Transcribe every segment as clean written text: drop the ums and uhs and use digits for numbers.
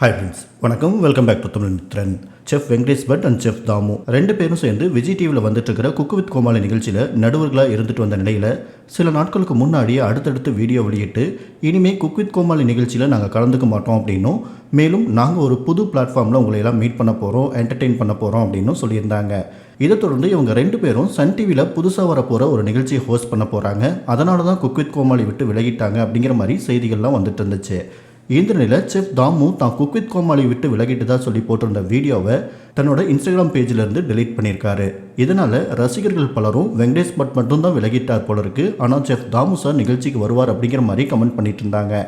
Hi friends, வணக்கம். Welcome back to Tamilmithran. Chef Venkatesh Bhat and chef Damu ரெண்டு பேரும் சேர்ந்து விஜய் டிவியில் வந்துட்டு இருக்கிற குக்கு வித் கோமாளி நிகழ்ச்சியில் நடுவர்களாக இருந்துட்டு வந்த நிலையில் சில நாட்களுக்கு முன்னாடியே அடுத்தடுத்து வீடியோ வெளியிட்டு இனிமேல் குக்கு வித் கோமாளி நிகழ்ச்சியில் நாங்கள் கலந்துக்க மாட்டோம் அப்படின்னும், மேலும் நாங்கள் ஒரு புது பிளாட்ஃபார்மில் உங்களை எல்லாம் மீட் பண்ண போகிறோம், என்டர்டெயின் பண்ண போகிறோம் அப்படின்னும் சொல்லியிருந்தாங்க. இதை தொடர்ந்து இவங்க ரெண்டு பேரும் சன் டிவியில் புதுசாக வரப்போகிற ஒரு நிகழ்ச்சியை ஹோஸ்ட் பண்ண போகிறாங்க. அதனால தான் குக்கு வித் கோமாளி விட்டு விலகிட்டாங்க அப்படிங்கிற மாதிரி செய்திகள்லாம் வந்துட்டு இருந்துச்சு. இந்த நிலையில் செஃப் தாமு தான் குக் வித் கோமாளி விட்டு விலகிட்டு தான் சொல்லி போட்டிருந்த வீடியோவை தன்னோட இன்ஸ்டாகிராம் பேஜிலேருந்து டெலீட் பண்ணியிருக்காரு. இதனால் ரசிகர்கள் பலரும் வெங்கடேஷ் பட் மட்டும்தான் விலகிட்டார் போல இருக்கு, ஆனால் செஃப் தாமு சார் நிகழ்ச்சிக்கு வருவார் அப்படிங்கிற மாதிரி கமெண்ட் பண்ணிட்டு இருந்தாங்க.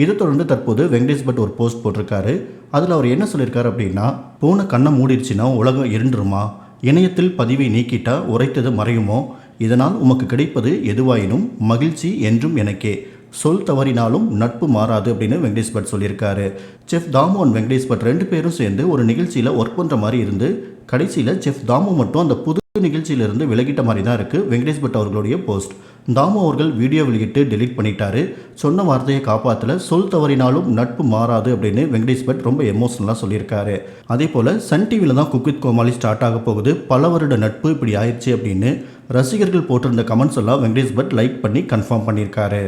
இதை தொடர்ந்து தற்போது வெங்கடேஷ் பட் ஒரு போஸ்ட் போட்டிருக்காரு. அதில் அவர் என்ன சொல்லியிருக்காரு அப்படின்னா, பூனை கண்ணை மூடிடுச்சுன்னா உலகம் இருண்டுருமா, இணையத்தில் பதிவை நீக்கிட்டா உரைத்தது மறையுமோ, இதனால் உமக்கு கிடைப்பது எதுவாயினும் மகிழ்ச்சி என்றும் எனக்கே, சொல் தவறினாலும் நட்பு மாறாது அப்படின்னு வெங்கடேஷ் பட் சொல்லியிருக்காரு. செஃப் தாமு அண்ட் வெங்கடேஷ் பட் ரெண்டு பேரும் சேர்ந்து ஒரு நிகழ்ச்சியில் ஒர்க் பண்ணுற மாதிரி இருந்து கடைசியில் செஃப் தாமு மட்டும் அந்த புது நிகழ்ச்சியிலிருந்து விலகிட்ட மாதிரி தான் இருக்குது வெங்கடேஷ் பட் அவர்களுடைய போஸ்ட். தாமு அவர்கள் வீடியோ வெளியிட்டு டெலீட் பண்ணிட்டாரு. சொன்ன வார்த்தையை காப்பாற்றல, சொல் தவறினாலும் நட்பு மாறாது அப்படின்னு வெங்கடேஷ் பட் ரொம்ப எமோஷனலாக சொல்லியிருக்காரு. அதே போல் சன் டிவியில் தான் குக் வித் கோமாளி ஸ்டார்ட் ஆக போகுது, பல வருட நட்பு இப்படி ஆயிடுச்சு அப்படின்னு ரசிகர்கள் போட்டிருந்த கமெண்ட்ஸ் எல்லாம் வெங்கடேஷ் பட் லைக் பண்ணி கன்ஃபார்ம் பண்ணியிருக்காரு.